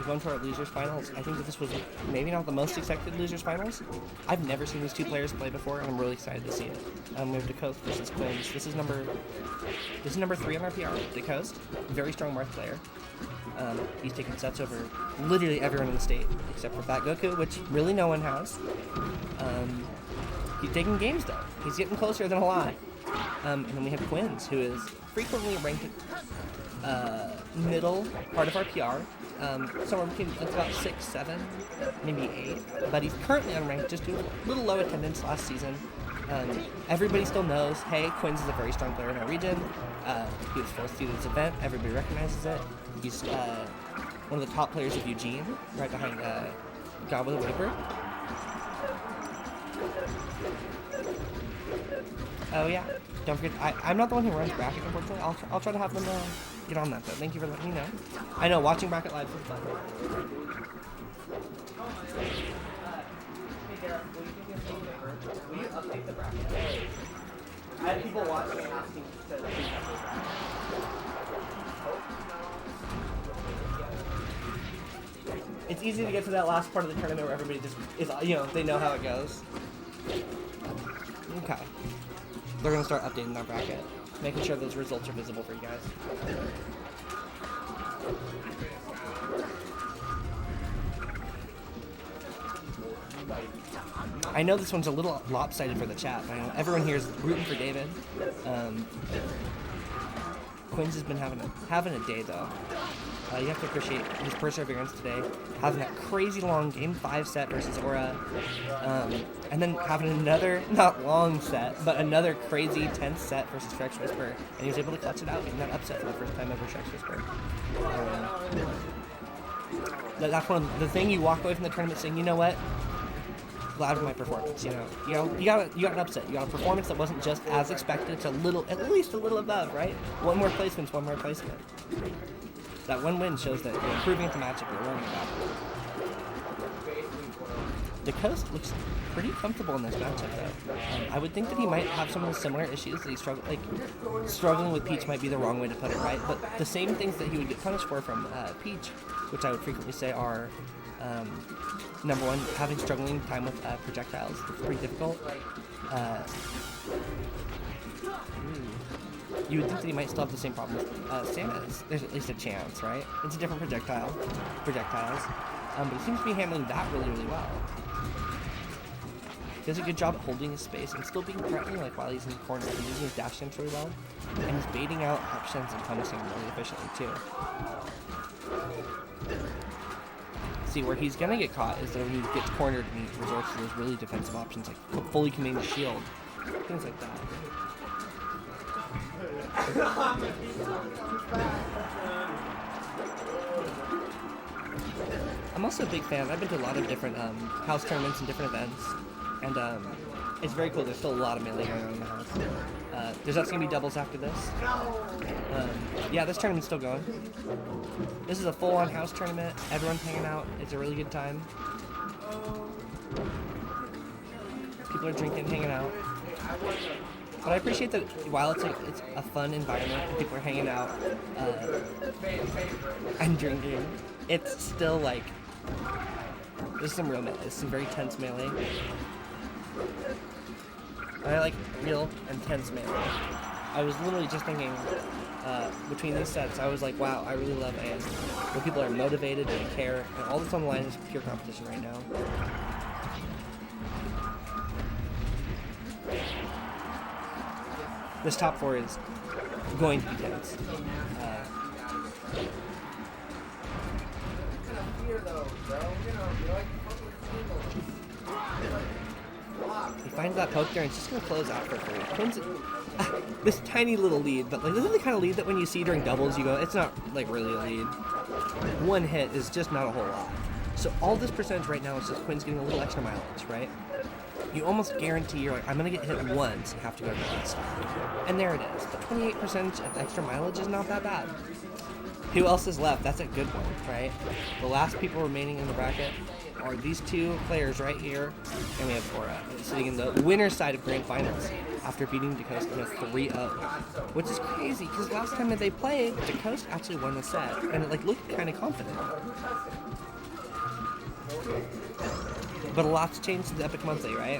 going to our losers finals. I think that this was maybe not the most expected losers finals. I've never seen these two players play before, and I'm really excited to see it. We have Decoste versus Qwins. This is number 3 on our PR. Decoste, very strong Marth player. He's taken sets over literally everyone in the state except for Fat Goku, which really no one has. He's taking games though. He's getting closer than a lot. And then we have Qwins, who is frequently ranked middle part of our PR. Somewhere between, it's about 6, 7, maybe 8. But he's currently unranked, just due a little low attendance last season. Everybody still knows, hey, Qwins is a very strong player in our region. He was forced to do this event. Everybody recognizes it. He's one of the top players of Eugene, right behind God with a Whimper. Oh yeah, don't forget, I'm not the one who runs bracket, unfortunately. I'll try to have them get on that, though. Thank you for letting me know. I know, watching bracket live is fun. Will you update the bracket? I had people watching and asking to It's easy to get to that last part of the tournament where everybody just is, they know how it goes. Okay. They're going to start updating that bracket, making sure those results are visible for you guys. I know this one's a little lopsided for the chat, but I know everyone here is rooting for David. Qwins has been having a day, though. You have to appreciate his perseverance today, having that crazy long Game 5 set versus Aura, and then having another, not long set, but another crazy tense set versus Shrek's Whisper, and he was able to clutch it out, getting that upset for the first time over Shrek's Whisper. That's one of the thing you walk away from the tournament saying, you know what? Glad with my performance. You got an upset. You got a performance that wasn't just as expected. It's at least a little above, right? One more placement's one more placement. That one win shows that you're improving at the matchup, you're learning about it. Decoste looks pretty comfortable in this matchup, though. I would think that he might have some of the similar issues that he struggling with Peach might be the wrong way to put it, right? But the same things that he would get punished for from Peach, which I would frequently say are, number one, having struggling time with projectiles. It's pretty difficult. You would think that he might still have the same problem with Samus. There's at least a chance, right? It's a different projectiles. But he seems to be handling that really, really well. He does a good job at holding his space and still being threatening, like while he's in the corner. He's using his dash dance really well. And he's baiting out options and punishing really efficiently, too. See, where he's gonna get caught is that when he gets cornered and he resorts to those really defensive options, like fully committing the shield. Things like that. I'm also a big fan. I've been to a lot of different house tournaments and different events, and it's very cool. There's still a lot of melee going on in the house. There's also going to be doubles after this. Yeah, this tournament's still going. This is a full-on house tournament. Everyone's hanging out. It's a really good time. People are drinking, hanging out. But I appreciate that while it's a fun environment, people are hanging out and drinking, it's still like, there's some real melee, some very tense melee. And I like real and tense melee. I was literally just thinking, between these sets, I was like, wow, I really love AS, where people are motivated and care, and all that's on the line is pure competition right now. This top 4 is going to be tense. He finds that poke there and it's just going to close out for free. Qwins, this tiny little lead, but like this is the kind of lead that when you see during doubles, you go, it's not like really a lead. One hit is just not a whole lot. So all this percentage right now is just Qwins getting a little extra mileage, right? You almost guarantee you're like, I'm going to get hit once, you have to go to the last. And there it is. But 28% of extra mileage is not that bad. Who else is left? That's a good one, right? The last people remaining in the bracket are these two players right here, and we have Aura sitting in the winner's side of Grand Finals. after beating Decoste in a 3-0, which is crazy because last time that they played, Decoste actually won the set, and it like looked kind of confident. But a lot's changed since Epic Monthly, right?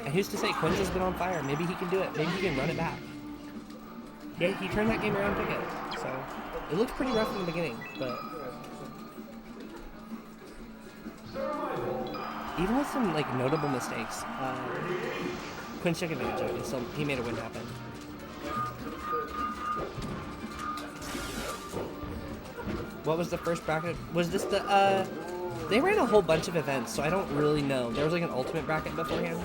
And who's to say Qwins has been on fire? Maybe he can do it. Maybe he can run it back. Yeah, he turned that game around quick, so it looked pretty rough in the beginning, but even with some like notable mistakes, Qwins took advantage of it, so he made a win happen. What was the first bracket? Was this the, they ran a whole bunch of events, so I don't really know. There was like an ultimate bracket beforehand.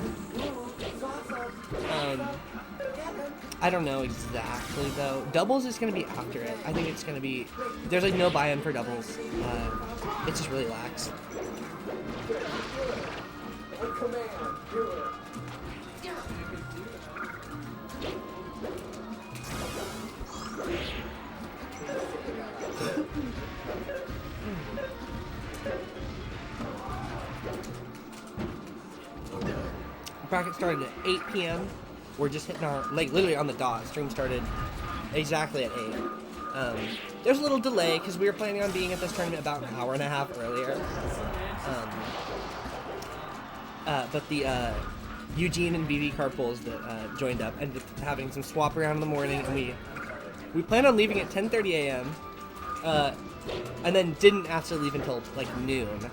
I don't know exactly though. Doubles is going to be after it. I think it's going to be, there's like no buy-in for doubles. It's just really lax. Bracket started at 8 p.m. We're just hitting our, like literally on the dot. Stream started exactly at 8. There's a little delay because we were planning on being at this tournament about an hour and a half earlier. But the Eugene and BB carpools that joined up ended up having some swap around in the morning, and we planned on leaving at 10:30 a.m. And then didn't actually leave until like noon.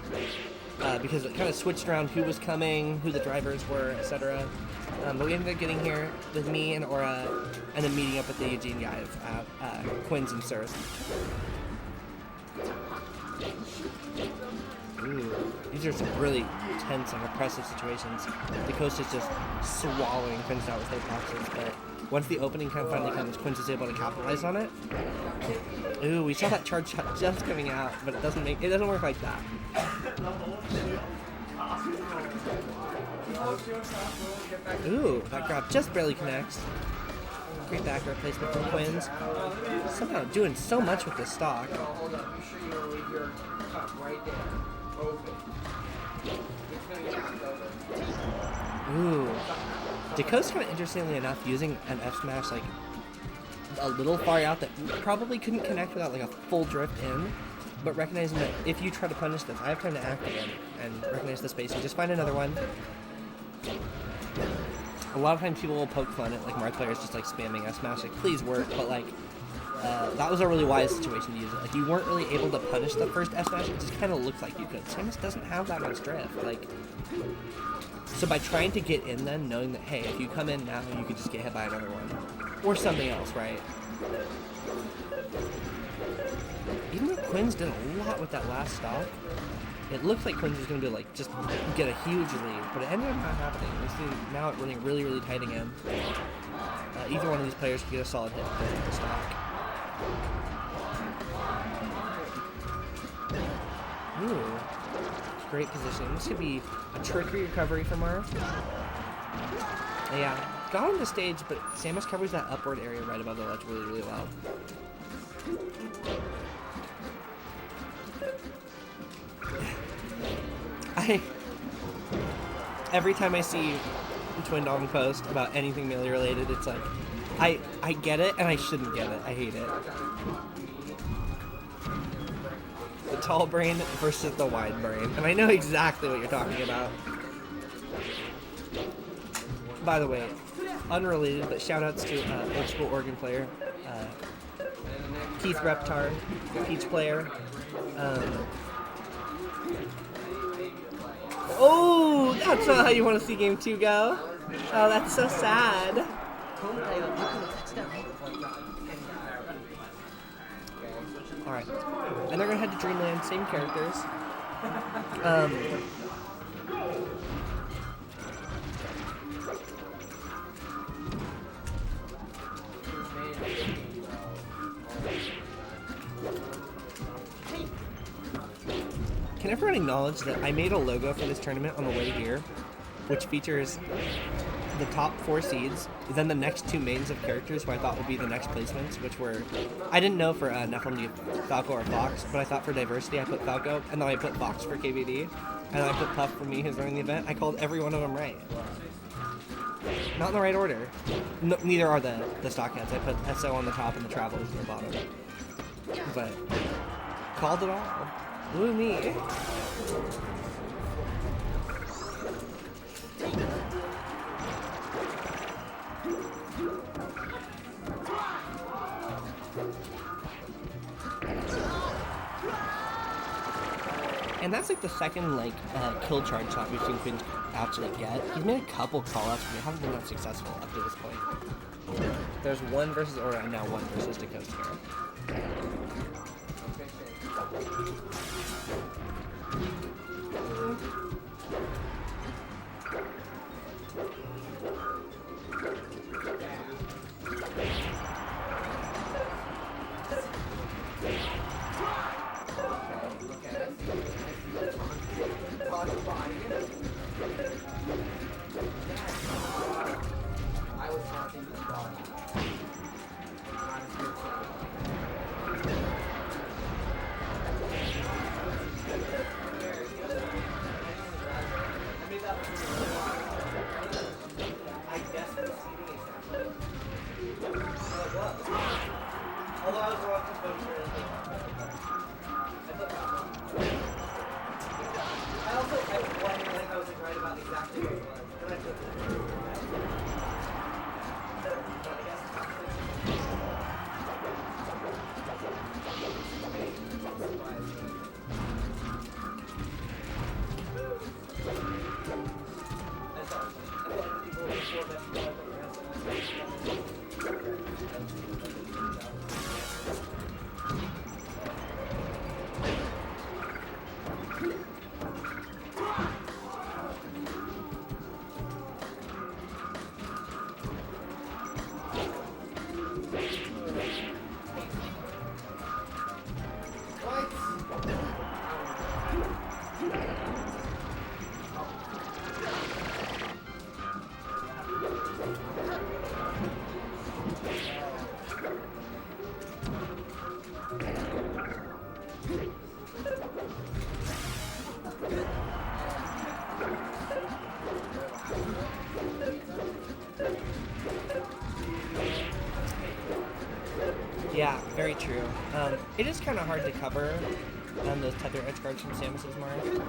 Because it kind of switched around who was coming, who the drivers were, etc. But we ended up getting here with me and Aura, and then meeting up with the Eugene guys at Qwins and Sirs. Ooh, these are some really tense and oppressive situations. Decoste is just swallowing Qwins out with their boxes, but once the opening kind of finally comes, Qwins is able to capitalize on it. Ooh, we saw that charge shot just coming out, but it doesn't work like that. Ooh, that grab just barely connects. Great back replacement from Qwins. Somehow doing so much with this stock. Ooh. Decoste kind of interestingly enough using an F smash like a little far out that probably couldn't connect without like a full drift in, but recognizing that if you try to punish this, I have time to act again and recognize the space and just find another one. A lot of times people will poke fun at like Marth players just like spamming F smash, like please work, but like that was a really wise situation to use it. Like you weren't really able to punish the first F smash, it just kind of looked like you could. Samus doesn't have that much drift, like. So by trying to get in then, knowing that, hey, if you come in now, you could just get hit by another one. Or something else, right? Even though Qwins did a lot with that last stock, it looked like Qwins was going to be like, just get a huge lead, but it ended up not happening. We see now it running really, really tight again. Either one of these players could get a solid hit with the stock. Ooh. Great position. This could be a tricky recovery for Marth. Yeah, got on the stage, but Samus covers that upward area right above the ledge really, really well. Every time I see Twin Dom post about anything melee related, it's like, I get it and I shouldn't get it. I hate it. The tall brain versus the wide brain. And I know exactly what you're talking about. By the way, unrelated, but shout-outs to old school organ player, Keith Reptar, Peach player. Oh, that's not how you want to see game 2 go. Oh, that's so sad. Alright. And they're gonna head to Dreamland, same characters. Can everyone acknowledge that I made a logo for this tournament on the way here, which features the top 4 seeds, then the next 2 mains of characters who I thought would be the next placements, which were, I didn't know for Nephilim to get Falco or Fox, but I thought for diversity I put Falco, and then I put Fox for KVD. And I put Puff for me who's running the event. I called every one of them right. Not in the right order. No, neither are the stockheads. I put SO on the top and the Travelers on the bottom. But called it all. Woo me. And that's like the second kill charge shot we've seen Qwins actually get. He's made a couple call-outs, but they haven't been that successful up to this point. There's one versus Aura and now one versus Decoste here. Yeah, very true. It is kind of hard to cover those tether edge guards from Samus's Marth.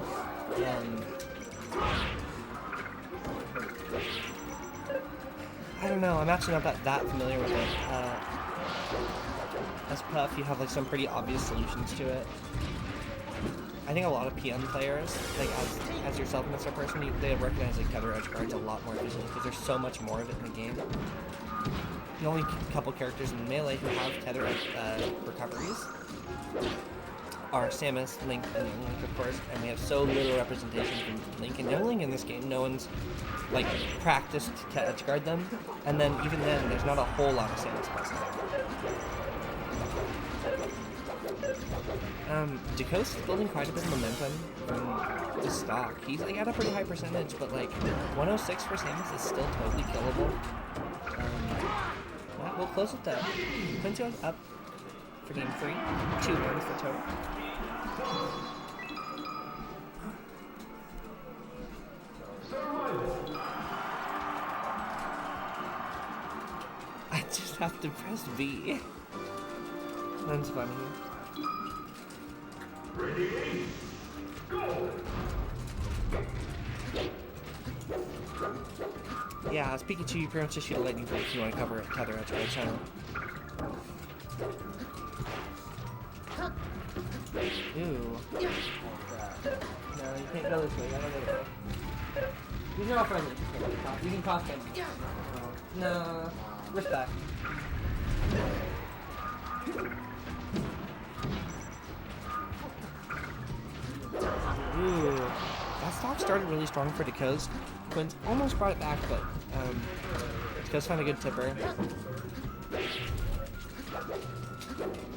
I don't know, I'm actually not that familiar with it. As Puff, you have like some pretty obvious solutions to it. I think a lot of PM players, like as yourself, Mr. Person, they recognize like tether edge guards a lot more efficiently because there's so much more of it in the game. The only couple characters in Melee who have tether recoveries are Samus, Link, and Young Link, of course, and we have so little representation from Link and Young Link in this game. No one's like practiced to edge guard them, and then even then, there's not a whole lot of Samus present. Decoste is building quite a bit of momentum from the stock. He's like at a pretty high percentage, but like 106 for Samus is still totally killable. We'll close it though. Qwins goes up for game 3. 2 wins for total. I just have to press V. That's funny. Ready? Go! Yeah, as Pikachu, you pretty much just shoot a lightning bolt if you want to cover a tether edge guard channel. Ooh. No, you can't go this way. You gotta go this way. These are all friendly. You can cross them. No. Respect. Ooh. That stock started really strong for Decoste. Qwins almost brought it back, but Decoste found a good tipper.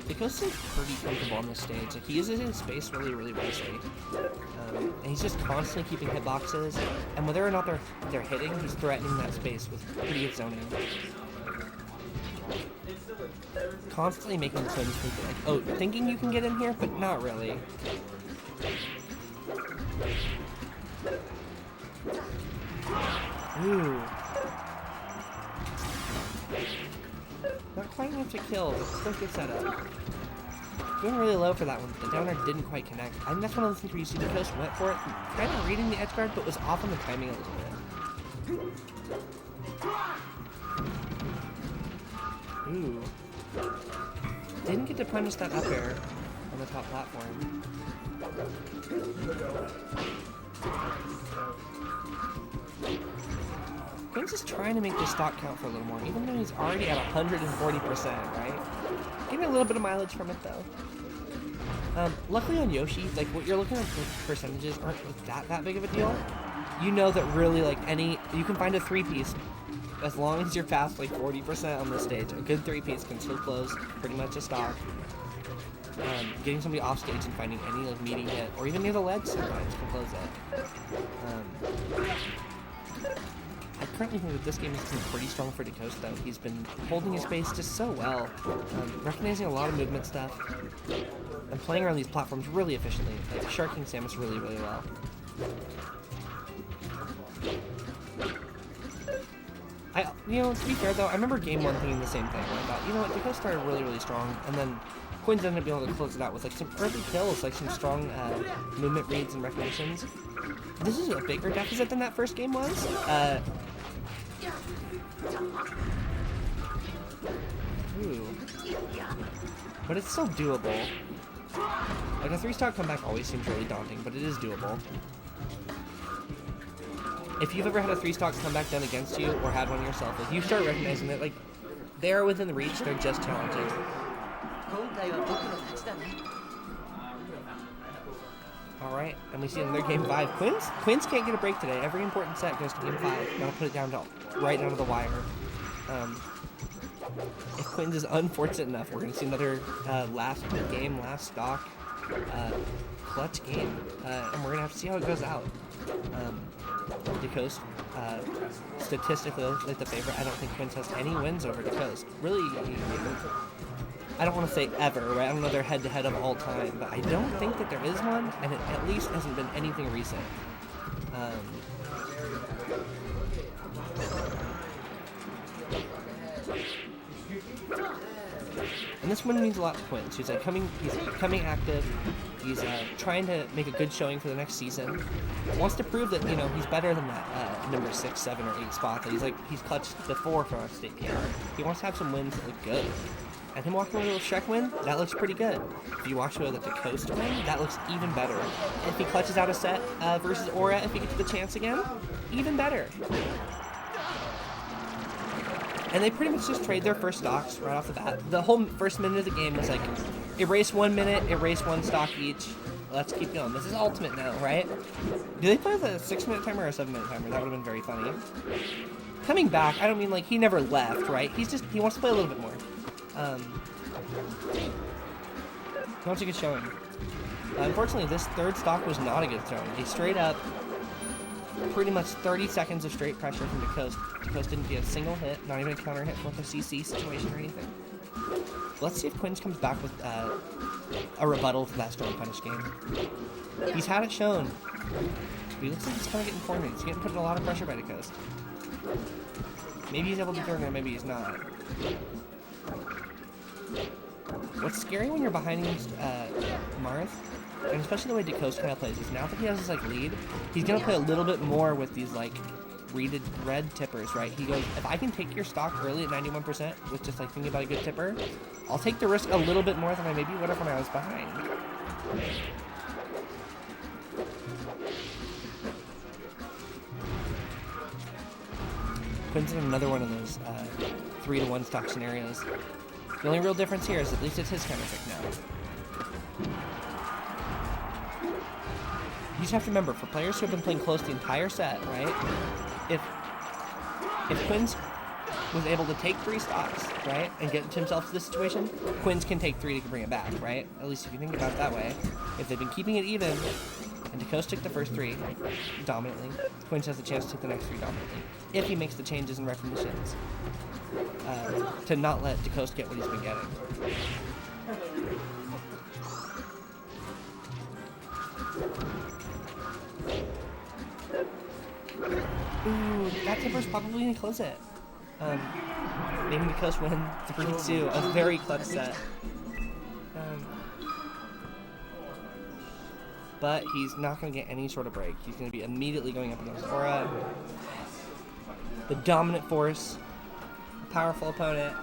Decoste seems pretty comfortable on this stage. Like, he uses his space really, really wisely. And he's just constantly keeping hitboxes, and whether or not they're hitting, he's threatening that space with pretty good zoning. Constantly making Qwins think like, oh, thinking you can get in here, but not really. Ooh. Not quite enough to kill, but still good setup. Going really low for that one. The downer didn't quite connect. I think that's one of the things where you see Decoste went for it, kind of reading the edge guard, but was off on the timing a little bit. Ooh. Didn't get to punish that up air on the top platform. Qwins is trying to make the stock count for a little more, even though he's already at 140%, right? Getting a little bit of mileage from it, though. Luckily on Yoshi, like, what you're looking at, the percentages aren't that big of a deal. You know that really, like, you can find a 3-piece, as long as you're past, like, 40% on this stage. A good 3-piece can still close pretty much a stock. Getting somebody off stage and finding any, like, meeting hit, or even near the ledge sometimes can close it. I currently think that this game has been pretty strong for Decoste, though. He's been holding his space just so well, recognizing a lot of movement stuff, and playing around these platforms really efficiently, like sharking Samus really, really well. To be fair though, I remember game 1 thinking the same thing. I thought, you know what, Decoste started really, really strong, and then Qwins ended up being able to close it out with like some early kills, like some strong movement reads and recognitions. This is a bigger deficit than that first game was. Ooh. But it's still doable. Like a 3-stock comeback always seems really daunting, but it is doable. If you've ever had a 3-stock comeback done against you, or had one yourself, like you start recognizing that like they're within the reach, they're just talented. Alright, and we see another game 5. Qwins can't get a break today. Every important set goes to game 5. Gotta put it down to right down to the wire. If Qwins is unfortunate enough, we're gonna see another last stock clutch game, and we're gonna have to see how it goes out. Decoste, statistically, like the favorite. I don't think Qwins has any wins over Decoste. Really, I don't want to say ever, right? I don't know their head-to-head of all time, but I don't think that there is one, and it at least hasn't been anything recent. And this win means a lot to Qwins. He's becoming active. He's trying to make a good showing for the next season. Wants to prove that he's better than that number 6, 7, or 8 spot. That he's clutched before for a state PR. He wants to have some wins that look good. And him walking away with a Shrek win, that looks pretty good. If you watch away with the Decoste win, that looks even better. If he clutches out a set versus Aura, if he gets the chance again, even better. And they pretty much just trade their first stocks right off the bat. The whole first minute of the game was like, erase 1 minute, erase 1 stock each. Let's keep going. This is Ultimate now, right? Do they play with a 6-minute timer or a 7-minute timer? That would have been very funny. Coming back, I don't mean like he never left, right? He wants to play a little bit more. He wants a good showing. Unfortunately, this third stock was not a good showing. He straight up, pretty much 30 seconds of straight pressure from Decoste. Decoste didn't get a single hit, not even a counter hit with a CC situation or anything. Let's see if Qwins comes back with a rebuttal to that strong punish game. He's had it shown. But he looks like he's kind of getting cornered. He's getting put in a lot of pressure by Decoste. Maybe he's able to turn there, maybe he's not. What's scary when you're behind against Marth, and especially the way Decoste kind of plays, is now that he has this like lead, he's gonna play a little bit more with these like red tippers, right? He goes, if I can take your stock early at 91% with just like thinking about a good tipper, I'll take the risk a little bit more than I maybe would have when I was behind. Qwins in another one of those 3-to-1 stock scenarios. The only real difference here is at least it's his kind of pick now. You just have to remember, for players who have been playing close the entire set, right? If Qwins was able to take 3 stocks, right, and get himself to this situation, Qwins can take 3 to bring it back, right? At least if you think about it that way. If they've been keeping it even, and Decoste took the first 3 dominantly, Qwins has the chance to take the next 3 dominantly, if he makes the changes and recognitions to not let Decoste get what he's been getting. Ooh, that Tipper's probably going to close it. Making Decoste win 3-2. A very clutch set. But he's not going to get any sort of break. He's going to be immediately going up against Aura. The dominant force. Powerful opponent.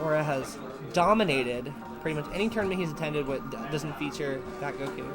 Aura has dominated pretty much any tournament he's attended what doesn't feature that Goku.